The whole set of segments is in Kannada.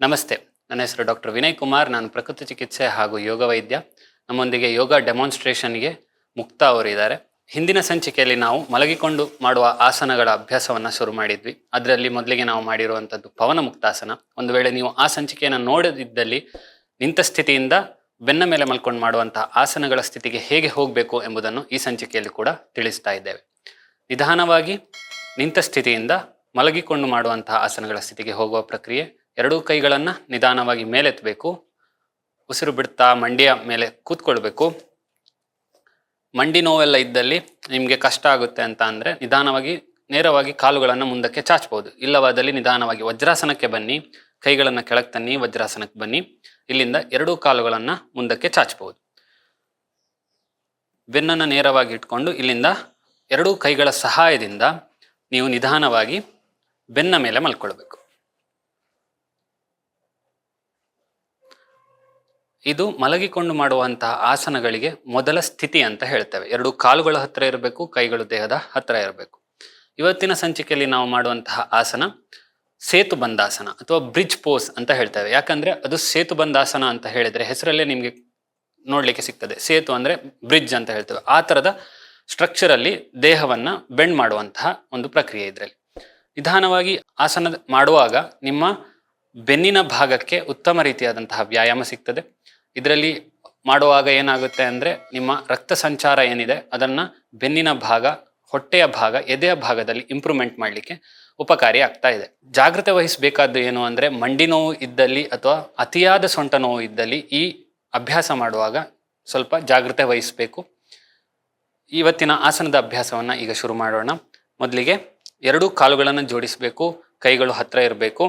ನಮಸ್ತೆ, ನನ್ನ ಹೆಸರು ಡಾಕ್ಟರ್ ವಿನಯ್ ಕುಮಾರ್. ನಾನು ಪ್ರಕೃತಿ ಚಿಕಿತ್ಸೆ ಹಾಗೂ ಯೋಗ ವೈದ್ಯ. ನಮ್ಮೊಂದಿಗೆ ಯೋಗ ಡೆಮಾನ್ಸ್ಟ್ರೇಷನ್ಗೆ ಮುಕ್ತಾ ಅವರಿದ್ದಾರೆ. ಹಿಂದಿನ ಸಂಚಿಕೆಯಲ್ಲಿ ನಾವು ಮಲಗಿಕೊಂಡು ಮಾಡುವ ಆಸನಗಳ ಅಭ್ಯಾಸವನ್ನು ಶುರು ಮಾಡಿದ್ವಿ. ಅದರಲ್ಲಿ ಮೊದಲಿಗೆ ನಾವು ಮಾಡಿರುವಂಥದ್ದು ಪವನ ಮುಕ್ತಾಸನ. ಒಂದು ವೇಳೆ ನೀವು ಆ ಸಂಚಿಕೆಯನ್ನು ನೋಡದಿದ್ದಲ್ಲಿ ನಿಂತ ಸ್ಥಿತಿಯಿಂದ ಬೆನ್ನ ಮೇಲೆ ಮಲ್ಕೊಂಡು ಮಾಡುವಂತಹ ಆಸನಗಳ ಸ್ಥಿತಿಗೆ ಹೇಗೆ ಹೋಗಬೇಕು ಎಂಬುದನ್ನು ಈ ಸಂಚಿಕೆಯಲ್ಲಿ ಕೂಡ ತಿಳಿಸ್ತಾ ಇದ್ದೇವೆ. ನಿಧಾನವಾಗಿ ನಿಂತ ಸ್ಥಿತಿಯಿಂದ ಮಲಗಿಕೊಂಡು ಮಾಡುವಂತಹ ಆಸನಗಳ ಸ್ಥಿತಿಗೆ ಹೋಗುವ ಪ್ರಕ್ರಿಯೆ. ಎರಡೂ ಕೈಗಳನ್ನು ನಿಧಾನವಾಗಿ ಮೇಲೆತ್ತಬೇಕು. ಉಸಿರು ಬಿಡ್ತಾ ಮಂಡಿಯ ಮೇಲೆ ಕೂತ್ಕೊಳ್ಬೇಕು. ಮಂಡಿ ನೋವೆಲ್ಲ ಇದ್ದಲ್ಲಿ ನಿಮಗೆ ಕಷ್ಟ ಆಗುತ್ತೆ ಅಂತ ಅಂದರೆ ನಿಧಾನವಾಗಿ ನೇರವಾಗಿ ಕಾಲುಗಳನ್ನು ಮುಂದಕ್ಕೆ ಚಾಚಬಹುದು. ಇಲ್ಲವಾದಲ್ಲಿ ನಿಧಾನವಾಗಿ ವಜ್ರಾಸನಕ್ಕೆ ಬನ್ನಿ, ಕೈಗಳನ್ನು ಕೆಳಗೆ ತನ್ನಿ, ವಜ್ರಾಸನಕ್ಕೆ ಬನ್ನಿ. ಇಲ್ಲಿಂದ ಎರಡೂ ಕಾಲುಗಳನ್ನು ಮುಂದಕ್ಕೆ ಚಾಚಬಹುದು. ಬೆನ್ನನ್ನು ನೇರವಾಗಿ ಇಟ್ಕೊಂಡು ಇಲ್ಲಿಂದ ಎರಡೂ ಕೈಗಳ ಸಹಾಯದಿಂದ ನೀವು ನಿಧಾನವಾಗಿ ಬೆನ್ನ ಮೇಲೆ ಮಲ್ಕೊಳ್ಬೇಕು. ಇದು ಮಲಗಿಕೊಂಡು ಮಾಡುವಂತಹ ಆಸನಗಳಿಗೆ ಮೊದಲ ಸ್ಥಿತಿ ಅಂತ ಹೇಳ್ತೇವೆ. ಎರಡು ಕಾಲುಗಳ ಹತ್ತಿರ ಇರಬೇಕು, ಕೈಗಳು ದೇಹದ ಹತ್ತಿರ ಇರಬೇಕು. ಇವತ್ತಿನ ಸಂಚಿಕೆಯಲ್ಲಿ ನಾವು ಮಾಡುವಂತಹ ಆಸನ ಸೇತು ಬಂದಾಸನ ಅಥವಾ ಬ್ರಿಡ್ಜ್ ಪೋಸ್ ಅಂತ ಹೇಳ್ತೇವೆ. ಯಾಕಂದ್ರೆ ಅದು ಸೇತು ಬಂದಾಸನ ಅಂತ ಹೇಳಿದ್ರೆ ಹೆಸರಲ್ಲೇ ನಿಮಗೆ ನೋಡ್ಲಿಕ್ಕೆ ಸಿಗ್ತದೆ. ಸೇತು ಅಂದ್ರೆ ಬ್ರಿಡ್ಜ್ ಅಂತ ಹೇಳ್ತೇವೆ. ಆ ಥರದ ಸ್ಟ್ರಕ್ಚರಲ್ಲಿ ದೇಹವನ್ನ ಬೆಂಡ್ ಮಾಡುವಂತಹ ಒಂದು ಪ್ರಕ್ರಿಯೆ ಇದರಲ್ಲಿ. ನಿಧಾನವಾಗಿ ಆಸನ ಮಾಡುವಾಗ ನಿಮ್ಮ ಬೆನ್ನಿನ ಭಾಗಕ್ಕೆ ಉತ್ತಮ ರೀತಿಯಾದಂತಹ ವ್ಯಾಯಾಮ ಸಿಗ್ತದೆ. ಇದರಲ್ಲಿ ಮಾಡುವಾಗ ಏನಾಗುತ್ತೆ ಅಂದರೆ ನಿಮ್ಮ ರಕ್ತ ಸಂಚಾರ ಏನಿದೆ ಅದನ್ನು ಬೆನ್ನಿನ ಭಾಗ, ಹೊಟ್ಟೆಯ ಭಾಗ, ಎದೆಯ ಭಾಗದಲ್ಲಿ ಇಂಪ್ರೂವ್ಮೆಂಟ್ ಮಾಡಲಿಕ್ಕೆ ಉಪಕಾರಿ ಆಗ್ತಾ ಇದೆ. ಜಾಗ್ರತೆ ವಹಿಸಬೇಕಾದ್ದು ಏನು ಅಂದರೆ ಮಂಡಿ ನೋವು ಇದ್ದಲ್ಲಿ ಅಥವಾ ಅತಿಯಾದ ಸೊಂಟ ನೋವು ಇದ್ದಲ್ಲಿ ಈ ಅಭ್ಯಾಸ ಮಾಡುವಾಗ ಸ್ವಲ್ಪ ಜಾಗ್ರತೆ ವಹಿಸಬೇಕು. ಇವತ್ತಿನ ಆಸನದ ಅಭ್ಯಾಸವನ್ನು ಈಗ ಶುರು ಮಾಡೋಣ. ಮೊದಲಿಗೆ ಎರಡೂ ಕಾಲುಗಳನ್ನು ಜೋಡಿಸಬೇಕು, ಕೈಗಳು ಹತ್ತಿರ ಇರಬೇಕು.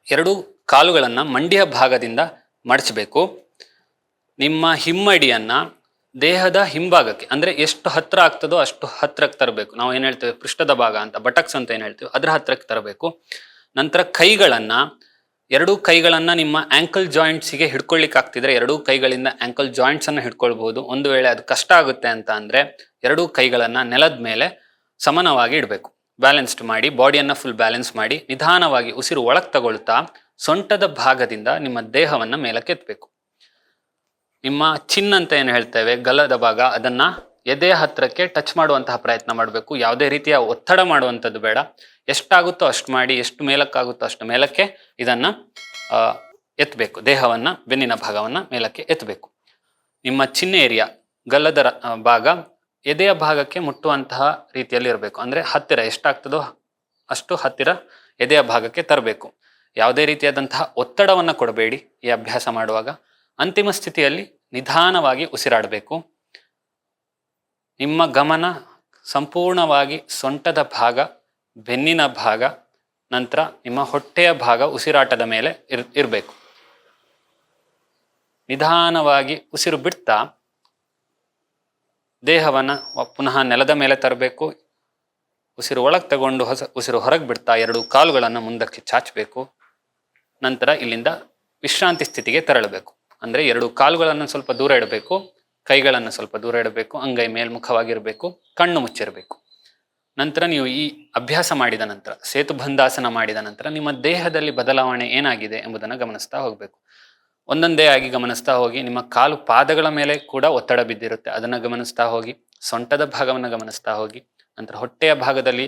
ಎರಡೂ ಕಾಲುಗಳನ್ನು ಮಂಡಿಯ ಭಾಗದಿಂದ ಮಡಚಬೇಕು. ನಿಮ್ಮ ಹಿಮ್ಮಡಿಯನ್ನು ದೇಹದ ಹಿಂಭಾಗಕ್ಕೆ ಅಂದರೆ ಎಷ್ಟು ಹತ್ತಿರ ಆಗ್ತದೋ ಅಷ್ಟು ಹತ್ತಿರಕ್ಕೆ ತರಬೇಕು. ನಾವು ಏನು ಹೇಳ್ತೇವೆ ಪೃಷ್ಠದ ಭಾಗ ಅಂತ, ಬಟಕ್ಸ್ ಅಂತ ಏನು ಹೇಳ್ತೇವೆ, ಅದರ ಹತ್ತಿರಕ್ಕೆ ತರಬೇಕು. ನಂತರ ಎರಡೂ ಕೈಗಳನ್ನು ನಿಮ್ಮ ಆ್ಯಂಕಲ್ ಜಾಯಿಂಟ್ಸಿಗೆ ಹಿಡ್ಕೊಳ್ಳಿಕ್ಕೆ ಆಗ್ತಿದ್ರೆ ಎರಡೂ ಕೈಗಳಿಂದ ಆ್ಯಂಕಲ್ ಜಾಯಿಂಟ್ಸನ್ನು ಹಿಡ್ಕೊಳ್ಬಹುದು. ಒಂದು ವೇಳೆ ಅದು ಕಷ್ಟ ಆಗುತ್ತೆ ಅಂತ ಅಂದರೆ ಎರಡೂ ಕೈಗಳನ್ನು ನೆಲದ ಮೇಲೆ ಸಮಾನವಾಗಿ ಇಡಬೇಕು. ಬ್ಯಾಲೆನ್ಸ್ಡ್ ಮಾಡಿ, ಬಾಡಿಯನ್ನು ಫುಲ್ ಬ್ಯಾಲೆನ್ಸ್ ಮಾಡಿ ನಿಧಾನವಾಗಿ ಉಸಿರು ಒಳಗೆ ತಗೊಳ್ತಾ ಸೊಂಟದ ಭಾಗದಿಂದ ನಿಮ್ಮ ದೇಹವನ್ನು ಮೇಲಕ್ಕೆ ಎತ್ತಬೇಕು. ನಿಮ್ಮ ಚಿನ್ ಅಂತ ಏನು ಹೇಳ್ತೇವೆ, ಗಲ್ಲದ ಭಾಗ, ಅದನ್ನು ಎದೆಯ ಹತ್ತಿರಕ್ಕೆ ಟಚ್ ಮಾಡುವಂತಹ ಪ್ರಯತ್ನ ಮಾಡಬೇಕು. ಯಾವುದೇ ರೀತಿಯ ಒತ್ತಡ ಮಾಡುವಂಥದ್ದು ಬೇಡ. ಎಷ್ಟಾಗುತ್ತೋ ಅಷ್ಟು ಮಾಡಿ, ಎಷ್ಟು ಮೇಲಕ್ಕಾಗುತ್ತೋ ಅಷ್ಟು ಮೇಲಕ್ಕೆ ಇದನ್ನು ಎತ್ತಬೇಕು. ದೇಹವನ್ನು, ಬೆನ್ನಿನ ಭಾಗವನ್ನು ಮೇಲಕ್ಕೆ ಎತ್ತಬೇಕು. ನಿಮ್ಮ ಚಿನ್ ಏರಿಯಾ, ಗಲ್ಲದ ಭಾಗ ಎದೆಯ ಭಾಗಕ್ಕೆ ಮುಟ್ಟುವಂತಹ ರೀತಿಯಲ್ಲಿ ಇರಬೇಕು. ಅಂದರೆ ಹತ್ತಿರ ಎಷ್ಟಾಗ್ತದೋ ಅಷ್ಟು ಹತ್ತಿರ ಎದೆಯ ಭಾಗಕ್ಕೆ ತರಬೇಕು. ಯಾವುದೇ ರೀತಿಯಾದಂತಹ ಒತ್ತಡವನ್ನು ಕೊಡಬೇಡಿ ಈ ಅಭ್ಯಾಸ ಮಾಡುವಾಗ. ಅಂತಿಮ ಸ್ಥಿತಿಯಲ್ಲಿ ನಿಧಾನವಾಗಿ ಉಸಿರಾಡಬೇಕು. ನಿಮ್ಮ ಗಮನ ಸಂಪೂರ್ಣವಾಗಿ ಸೊಂಟದ ಭಾಗ, ಬೆನ್ನಿನ ಭಾಗ, ನಂತರ ನಿಮ್ಮ ಹೊಟ್ಟೆಯ ಭಾಗ ಉಸಿರಾಟದ ಮೇಲೆ ಇರಬೇಕು. ನಿಧಾನವಾಗಿ ಉಸಿರು ಬಿಡ್ತಾ ದೇಹವನ್ನು ಪುನಃ ನೆಲದ ಮೇಲೆ ತರಬೇಕು. ಉಸಿರು ಒಳಗೆ ತಗೊಂಡು ಉಸಿರು ಹೊರಗೆ ಬಿಡ್ತಾ ಎರಡೂ ಕಾಲುಗಳನ್ನು ಮುಂದಕ್ಕೆ ಚಾಚಬೇಕು. ನಂತರ ಇಲ್ಲಿಂದ ವಿಶ್ರಾಂತಿ ಸ್ಥಿತಿಗೆ ತೆರಳಬೇಕು. ಅಂದರೆ ಎರಡೂ ಕಾಲುಗಳನ್ನು ಸ್ವಲ್ಪ ದೂರ ಇಡಬೇಕು, ಕೈಗಳನ್ನು ಸ್ವಲ್ಪ ದೂರ ಇಡಬೇಕು, ಅಂಗೈ ಮೇಲ್ಮುಖವಾಗಿರಬೇಕು, ಕಣ್ಣು ಮುಚ್ಚಿರಬೇಕು. ನಂತರ ನೀವು ಈ ಅಭ್ಯಾಸ ಮಾಡಿದ ನಂತರ, ಸೇತುಬಂಧಾಸನ ಮಾಡಿದ ನಂತರ ನಿಮ್ಮ ದೇಹದಲ್ಲಿ ಬದಲಾವಣೆ ಏನಾಗಿದೆ ಎಂಬುದನ್ನು ಗಮನಿಸ್ತಾ ಹೋಗಬೇಕು. ಒಂದೊಂದೇ ಆಗಿ ಗಮನಿಸ್ತಾ ಹೋಗಿ. ನಿಮ್ಮ ಕಾಲು ಪಾದಗಳ ಮೇಲೆ ಕೂಡ ಒತ್ತಡ ಬಿದ್ದಿರುತ್ತೆ, ಅದನ್ನು ಗಮನಿಸ್ತಾ ಹೋಗಿ. ಸೊಂಟದ ಭಾಗವನ್ನು ಗಮನಿಸ್ತಾ ಹೋಗಿ. ನಂತರ ಹೊಟ್ಟೆಯ ಭಾಗದಲ್ಲಿ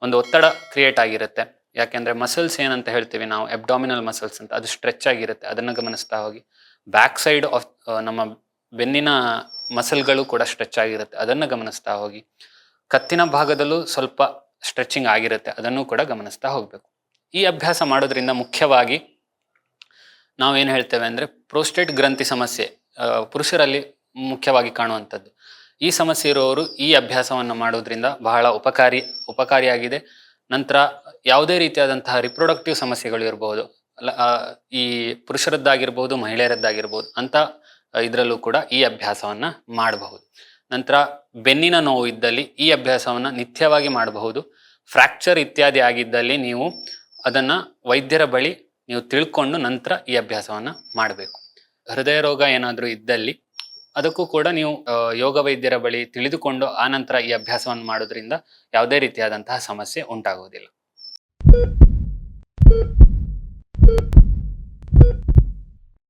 ಒಂದು ಒತ್ತಡ ಕ್ರಿಯೇಟ್ ಆಗಿರುತ್ತೆ. ಯಾಕೆಂದರೆ ಮಸಲ್ಸ್ ಏನಂತ ಹೇಳ್ತೀವಿ ನಾವು, ಅಬ್ಡಾಮಿನಲ್ ಮಸಲ್ಸ್ ಅಂತ, ಅದು ಸ್ಟ್ರೆಚ್ ಆಗಿರುತ್ತೆ, ಅದನ್ನು ಗಮನಿಸ್ತಾ ಹೋಗಿ. ಬ್ಯಾಕ್ ಸೈಡ್ ಆಫ್ ನಮ್ಮ ಬೆನ್ನಿನ ಮಸಲ್ಗಳು ಕೂಡ ಸ್ಟ್ರೆಚ್ ಆಗಿರುತ್ತೆ, ಅದನ್ನು ಗಮನಿಸ್ತಾ ಹೋಗಿ. ಕತ್ತಿನ ಭಾಗದಲ್ಲೂ ಸ್ವಲ್ಪ ಸ್ಟ್ರೆಚಿಂಗ್ ಆಗಿರುತ್ತೆ, ಅದನ್ನು ಕೂಡ ಗಮನಿಸ್ತಾ ಹೋಗಬೇಕು. ಈ ಅಭ್ಯಾಸ ಮಾಡೋದ್ರಿಂದ ಮುಖ್ಯವಾಗಿ ನಾವೇನು ಹೇಳ್ತೇವೆ ಅಂದರೆ ಪ್ರೋಸ್ಟೇಟ್ ಗ್ರಂಥಿ ಸಮಸ್ಯೆ ಪುರುಷರಲ್ಲಿ ಮುಖ್ಯವಾಗಿ ಕಾಣುವಂಥದ್ದು. ಈ ಸಮಸ್ಯೆ ಇರುವವರು ಈ ಅಭ್ಯಾಸವನ್ನು ಮಾಡೋದ್ರಿಂದ ಬಹಳ ಉಪಕಾರಿಯಾಗಿದೆ. ನಂತರ ಯಾವುದೇ ರೀತಿಯಾದಂತಹ ರಿಪ್ರೊಡಕ್ಟಿವ್ ಸಮಸ್ಯೆಗಳು ಇರಬಹುದು, ಈ ಪುರುಷರದ್ದಾಗಿರ್ಬೋದು, ಮಹಿಳೆಯರದ್ದಾಗಿರ್ಬೋದು ಅಂತ ಇದರಲ್ಲೂ ಕೂಡ ಈ ಅಭ್ಯಾಸವನ್ನು ಮಾಡಬಹುದು. ನಂತರ ಬೆನ್ನಿನ ನೋವು ಇದ್ದಲ್ಲಿ ಈ ಅಭ್ಯಾಸವನ್ನು ನಿತ್ಯವಾಗಿ ಮಾಡಬಹುದು. ಫ್ರ್ಯಾಕ್ಚರ್ ಇತ್ಯಾದಿ ಆಗಿದ್ದಲ್ಲಿ ನೀವು ಅದನ್ನು ವೈದ್ಯರ ಬಳಿ ನೀವು ತಿಳ್ಕೊಂಡು ನಂತರ ಈ ಅಭ್ಯಾಸವನ್ನು ಮಾಡಬೇಕು. ಹೃದಯ ರೋಗ ಏನಾದರೂ ಇದ್ದಲ್ಲಿ ಅದಕ್ಕೂ ಕೂಡ ನೀವು ಯೋಗ ವೈದ್ಯರ ಬಳಿ ತಿಳಿದುಕೊಂಡು ಆ ನಂತರ ಈ ಅಭ್ಯಾಸವನ್ನು ಮಾಡೋದ್ರಿಂದ ಯಾವುದೇ ರೀತಿಯಾದಂತಹ ಸಮಸ್ಯೆ ಉಂಟಾಗುವುದಿಲ್ಲ. you.